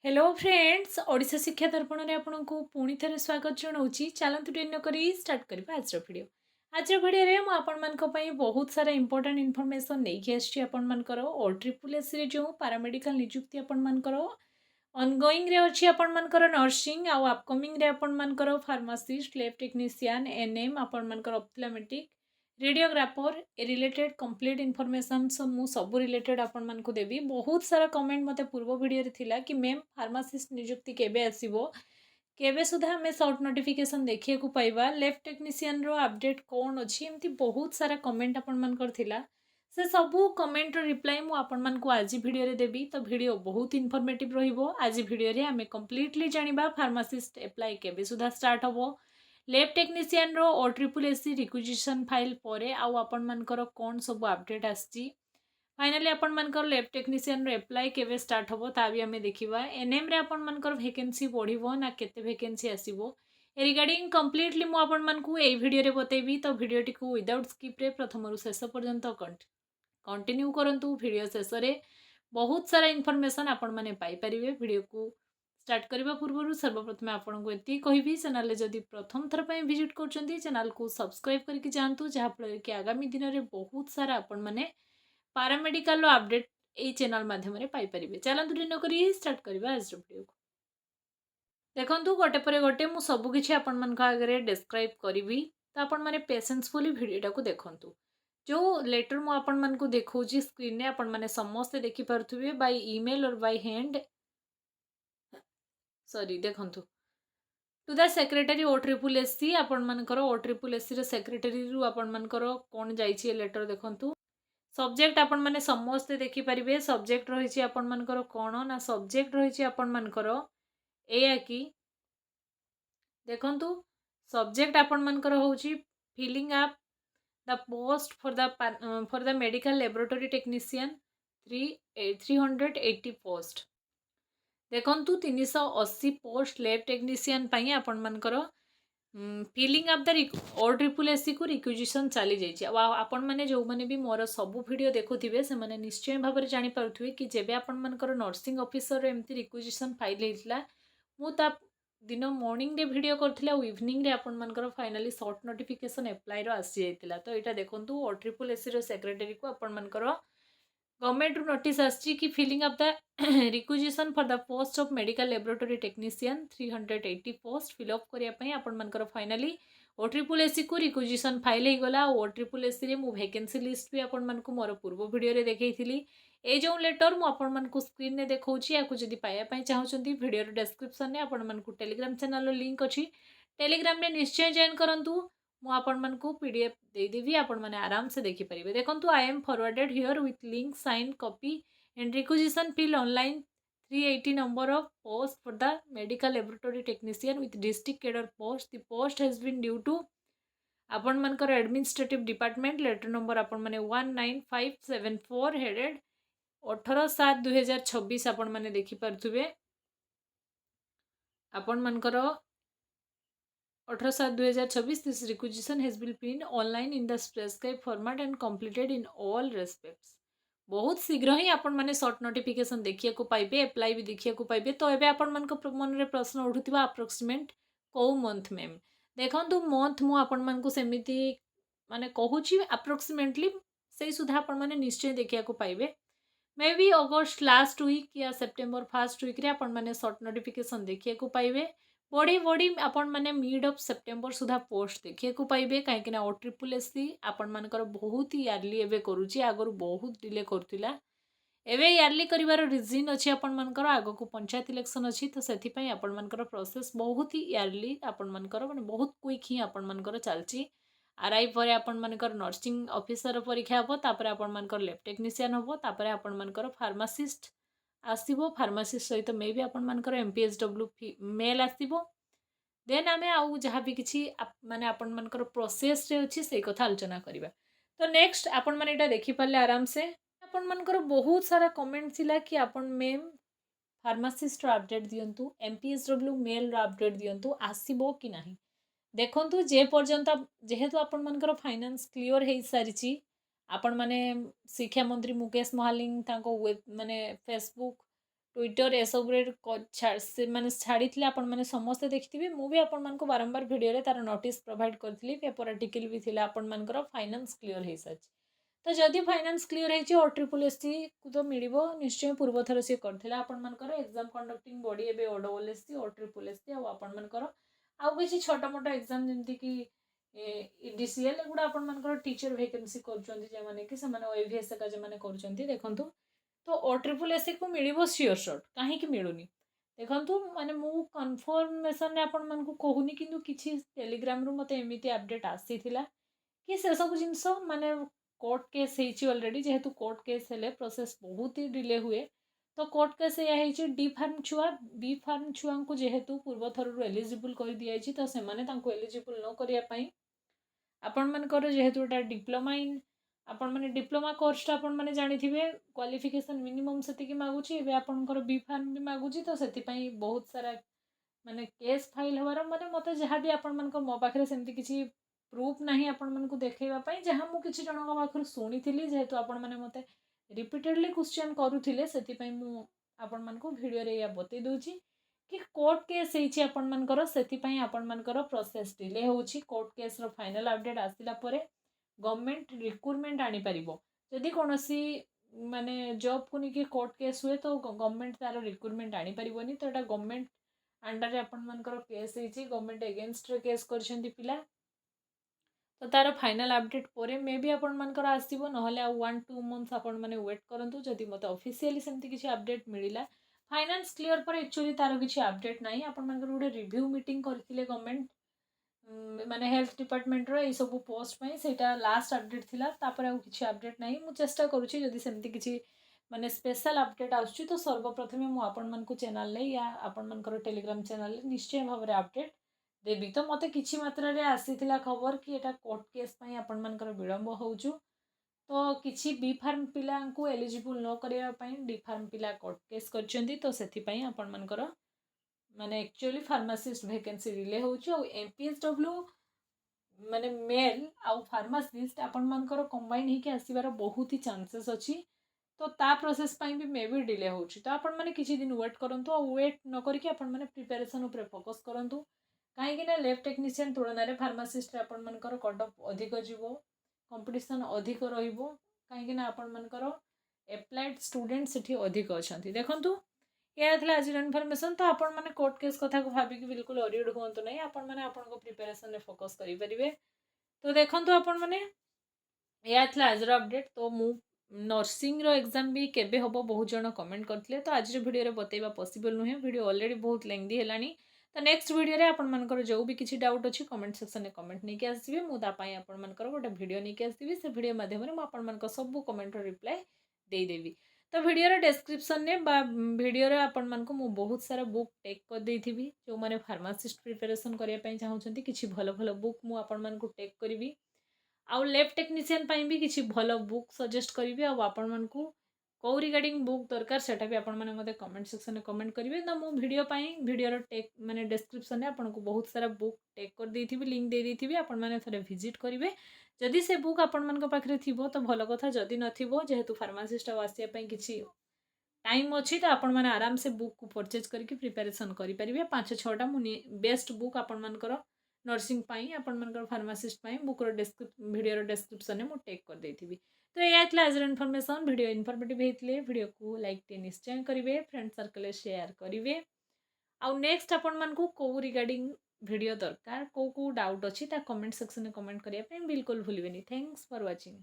Hello friends Odisha शिक्षा दर्पण में आपन को पुणी थे स्वागत जनाऊँगी। चलतु डेरी नक स्टार्ट करवा आज भिडियो। आज भिडियो में आपण बहुत सारा इंपोर्टेंट इनफॉरमेशन नहीं आसी आपर OSSC जो पारामेडिकल निजुक्ति आपर ऑनगोइंग रे अच्छी आपर नर्सिंग आउ अपकमिंग रे आपर फार्मासिस्ट लैब टेक्नीशियन एनएम आपर ऑप्थेल्मेटिक रेडियोग्राफर ए रिलेटेड कंप्लीट इनफॉरमेशन मु सब रिलेटेड आपण मान को देवी। बहुत सारा कमेंट मते पूर्व वीडियो रे थिला कि मैम फार्मासिस्ट नियुक्ति केबे आसीबो केबे सुधा हमें शॉर्ट नोटिफिकेशन देखिए को पाइबा लैब टेक्नीशियन रो अपडेट कौन अच्छी एमती बहुत सारा कमेंट आपण मान कर थिला। से सबू कमेंट रो रिप्लाई मु आपण मान को आज वीडियो रे देबी। तो वीडियो बहुत इनफॉर्मेटिव रहिबो। आज वीडियो रे हमें कंप्लीटली जानिबा फार्मासिस्ट अप्लाई केबे सुधा स्टार्ट हबो लैब टेक्नीशियन रो OSSC रिक्विजिशन फाइल परे आउ आपण मानकर कौन सब अपडेट आछि फाइनली आपण मानकर लैब टेक्नीशियन रो अप्लाई केबे स्टार्ट हबो ता भी हमें देखिबा। एनएम रे आपण मानकर वैकेंसी बढ़िबो ना केते वैकेंसी आसीबो रिगार्डिंग कंप्लीटली मु आपण मानकू एई वीडियो रे बतेबी। तो वीडियोटी को विदाउट स्किप रे प्रथम रु शेष पर्यंत कंटिन्यू करंतु। वीडियो शेष रे बहुत सारा इनफॉरमेशन आपण माने पाई परिबे। वीडियो को स्टार्ट करने पूर्व सर्वप्रथम आपको ये कहबी चैनल जदि प्रथम थर पर विजिट कर चैनल को सब्सक्राइब करके जातु जहाँफल कि आगामी दिन में बहुत सारा आपण मैंने पारामेडिकल अपडेट यही चैनल मध्यम पाइपर। चलतु दिन कर स्टार्ट करवा आज वीडियो को देखु गोटे पर गोटे मुझ सबकि आगे डिस्क्राइब करी। तो आपण मैंने पेसेंसफुली वीडियोटा को देखु जो लेटर मुझे देखा स्क्रीन में आपण मैंने समस्ते देखिपे बाय ईमेल और बाय हैंड सॉरी देखु टू द सेक्रेटरी OSSC आपण मानकर OSSC सेक्रेटरी रु आपण मानकर कौन जाइए लेटर देखु सब्जेक्ट आपण माने समस्ते देखिपारे। सब्जेक्ट रही आपण मानकर कौन ना सब्जेक्ट रही आपण मानकर एया कि देखु सब्जेक्ट आपण मानकर होची filling up the post for the medical laboratory technician 380 post देखु 380 पोस्ट लैब टेक्नीशियन पाई आपण मानकर फिलिंग अप द OSSC को रिक्विजिशन चली जाइए। आपण मैंने जो मैंने भी मोर सबू वीडियो देखुवे से मैंने निश्चय भाव में जानीपे कि जेबे आपण मानकर नर्सिंग ऑफिसर एमती रिक्विजिशन फाइल होता मुता दिन मॉर्निंग रे वीडियो करथिला इवनिंग रे आपण मानकर फाइनली शॉर्ट नोटिफिकेशन अप्लाई रो आसी जाइतिला। तो यहाँ देखु OSSC रो सेक्रेटरी को आपण मानकर गवर्नमेंट रु नोटिस आछि कि filling up the requisition for the post of medical laboratory technician 380 post fill up करने आपण मानकर फाइनली OSSC को रिक्विजिशन फाइल हो गला। OSSC रे मु वैकेंसी लिस्ट भी आपण मानकू मोर पूर्व वीडियो रे देखैथिली। ए जो लेटर मु आपण मानकू स्क्रीन ने देखौछि याकू जदि पाया पई चाहउछंती वीडियो रे डिस्क्रिप्शन ने आपण मानकू टेलीग्राम चैनल रो लिंक अछि टेलीग्राम रे निश्चय जॉइन करंतु। मु आपण मानकू PDF दे देबी आपण माने आराम से देखि परिबे। देखंतु I am forwarded here with link sign copy and requisition fill online 380 number of post for the medical laboratory technician with district cadre post. The post has been due to आपण मानकर administrative department letter number आपण माने 19574 headed 18/7/2026 आपण माने देखि परथुबे। आपण मानकर 18/7/2026 this requisition has been printed online in the prescribed format and completed in all respects। बहुत शीघ्र ही आपण माने शॉर्ट नोटिफिकेशन देखिए को पाइबे अप्लाई भी देखिए को पाइबे। तो एबे आपण मान को मन रे प्रश्न उठुतिबा अप्रोक्सीमेट को मंथ मैम देखंतु मंथ मु आपण मान को सेमिति माने कहूची अप्रोक्सीमेटली से सुधा आपण माने निश्चय देखिया को पाइबे। मे बी अगस्त लास्ट वीक या सेप्टेम्बर फर्स्ट वीक रे आपण माने शॉर्ट नोटिफिकेशन देखिए को पाइबे। बड़ी बड़ी आपण माने mid of September Sudha post देखिए को पाइबे कहीं OSSC आपण मानकर बहुत इयरली एबे करूची आगरु बहुत डिले करथिला एबे इयरली करिवार रीजन अछि आपण मानकर आगो को पंचायत इलेक्शन अछि। तो सेथि पई आपण मानकर प्रोसेस बहुत ही इयरली आपण मानकर माने बहुत क्विक ही आपण मानकर चलची। आरआई पर आपण मानकर नर्सिंग ऑफिसर परीक्षा हबो तापर आपण मानकर लैब टेक्नीशियन हबो तापर आपण मानकर फार्मासिस्ट आसीबो फार्मासिस्ट सहित मे भी आपण मानकर MPSW मेल आसीबो। देन आमे आउ जहाँ भी किसी माने आपण मानकर प्रोसेस रे अछि से कथा आलोचना करिबा। तो नेक्स्ट आपण माने एटा देखि पाले आराम से आपण मानकर बहुत सारा कमेंट थिला कि आपण मैम फार्मासिस्ट रो अपडेट दियंतु MPSW मेल रो अपडेट दियंतु आसीबो कि नाही। देखंतु जे पर्यंत जेहेतु आपण मानकर फाइनेंस क्लियर हे सारिची आपण माने शिक्षा मंत्री मुकेश महालिंग तांको माने फेसबुक ट्विटर एसबुरे मैंने छाड़ी आपण मैंने समस्ते देखिए मुझे आपण मानक बारंबार भिडियो तार नोटिस प्रोवाइड करी पेपर आर्टिकल भी थी आपण मानकर फाइनान्स क्लीयर हो सारी तो जदि फाइनान्स क्लीयर हो OSSC को तो मिल निश्चय पूर्व थर सी करते आपण मानकर एग्जाम कंडक्टिंग बॉडी ए OSSC OSSC आपण मानकर आउ किसी छोटा मोटा एग्जाम जमती कि DCL गुड़ा आपण मानकर टीचर वैकेंसी कर कि OAVS का जो मैंने देखूँ तो OSSC को मिल सियोर सर्ट कहीं मिलूनी देखो माने मु कन्फर्मेसन आपण मानक कहूनी किंतु किसी टेलीग्राम रु मते एमिति अपडेट आसीथिला कि से सब जिनस माने कोर्ट केस होती ऑलरेडी जेहेतु कोर्ट केस हेले प्रोसेस बहुत ही डिले हुए तो कोर्ट केस या डी फार्म छुआ बी फार्म छुआ को जेहेतु पूर्व थर एलिजिबल कर दिखाई तो से एलिजिबल न करने आपण मानकर जेहेतु डिप्लोमा इन आपण मैंने डिप्लोमा कोर्सटा आपण मैंने जानी क्वालिफिकेशन मिनिमम से मागुची एवं आपंकर बी फार्म भी मागुची तो से बहुत सारा माने केस फाइल हबार माने मत जहाँ भी आपण मानक मो पाखे सेमती किसी प्रूफ ना आपण मानक देखा जहाँ मुझे जन पाखर शुणी जेहेतु आपण मैंने मत रिपीटेडली क्वेश्चन करुले से आपण मानक भिडियो या बतई दूची कि कोर्ट केस होती आपण मानकर से आपण मानकर प्रोसेस डिले होची कोर्ट केस रो फाइनल अपडेट आसिला परे गवर्नमेंट रिक्रुटमेंट आनी पारिबो जदि कोनोसी माने जॉब को लेकिन कोर्ट केस हुए तो गवर्नमेंट तार रिक्रुटमेंट आनी पारिबोनी तो एटा गवर्नमेंट अंडर आपण मानकर केस होती गवर्नमेंट एगेन्स्ट केस करछंती पिला तो तार फाइनल अपडेट पर मे भी आपण मानकर आसीबो नहले 1-2 मंथ्स आपण माने वेट करंतु जदि मते ऑफिशियली सेमती किसी अपडेट मिलिला फाइनान्स क्लियर पर एक्चुअली तार किसी अपडेट नाही आपण मानकर गोटे रिव्यू मीटिंग करथिले गवर्नमेंट माने हेल्थ डिपार्टमेंट रो ए सब पोस्ट पई सेटा लास्ट अपडेट थिला तापर आ किसी अपडेट नाही मु चेष्टा करूची जदि सेमती किसी माने स्पेशल अपडेट आछी तो सर्वप्रथमे मु आपण मानकु चैनल ले या आपण मानकर टेलीग्राम चैनल ले निश्चय भाव अपडेट देवी तो मत कि मात्रा रे आसीथिला खबर कि एटा कोर्ट केस पई आपण मानकर विलंब होउछु तो किसी बी फार्म पिला को एलिजिबल न करिया पई डी फार्म पिला कोर्ट केस करछंती तो सेथि पई आपण मानकर माने एक्चुअली फार्मासिस्ट वैकेंसी रिले होउछु और MPSW माने मेल आउ फार्मासिस्ट आपण मानकर कंबाइन ही के आसीबार बहुत ही चांसेस अछि तो ता प्रोसेस पई भी मे भी डिले होउछु तो आपण माने किछि दिन वेट करंतु और वेट न करिके आपण माने प्रिपरेशन ऊपर फोकस करंतु कहीं लैब टेक्नीशियन तुलन फार्मासिस्ट आपण मानकर कट ऑफ अधिक जीव कंपटीशन अधिक रहिबो कहीं आपण मानकर एप्लाइड स्टूडेंट सेठी अधिक अछंती देखंतु या थला आज इन्फॉर्मेशन तो आपण माने कोर्ट केस कथा को भाबी कि बिल्कुल ओरियड होंतु नै आपण माने आपण को प्रिपरेशन रे फोकस करि परिबे तो देखंतु आपण माने या थला आज अपडेट तो मु नर्सिंग रो एग्जाम भी केबे होबो बहुत जण कमेंट करथिले तो आज वीडियो रे बतेबा पॉसिबल नुहे वीडियो ऑलरेडी बहुत लेंथी हेलानी तो नेक्स्ट वीडियो रे आपण मानकर जो भी किसी डाउट अच्छी कमेंट सेक्शन में कमेंट नहीं आसबे मुदा पाई आपण मानकर गोटे वीडियो नहीं आसबी से वीडियो माध्यम रे आपण मानकर सब कमेंट रो रिप्लाई दे देबी तो वीडियो रे डिस्क्रिप्शन ने बा वीडियो रे आपण मानको मु बहुत सारा बुक टेक कर देथिबी जो माने फार्मासिस्ट प्रिपरेशन करिया पई चाहउछंती किछि भलो भलो बुक मु आपण मानको टेक करबी आउ लैब टेक्नीशियन पई भी किछि भलो बुक सजेस्ट करबी आ आपण मानको कौ रिगार्डिंग बुक दरकार सेटा भी आपण माने मते कमेंट सेक्शन में कमेंट करिवे ना मो वीडियो पाई वीडियो रो टेक माने डिस्क्रिप्शन में आपण को बहुत सारा बुक टेक कर देथिबी लिंक दे देथिबी आपण माने थरे विजिट करिवे जदि से बुक आपण मान पाखरे थिबो तो भलो कथा जदि नथिबो जेहेतु फार्मासिस्ट आसिया पई किछि टाइम अच्छी तो आपण माने आराम से बुक को परचेज करके प्रिपरेशन करि परिबे 5-6टा मु बेस्ट बुक आपण मानकर नर्सिंग पाई आपण मानकर फार्मासिस्ट पाई बुक रो वीडियो रो डिस्क्रिप्शन में मु टेक कर देथिबी तो यह आज इनफॉरमेशन वीडियो इनफॉर्मेटिव होते वीडियो को लाइक टे निश्चय करेंगे फ्रेंड सर्कल शेयर करेंगे आउ नेक्स्ट आपण मानकु को रिगार्डिंग वीडियो दरकार को डाउट अच्छी कमेंट सेक्शन में कमेंट करने बिल्कुल भूलें। Thanks for watching.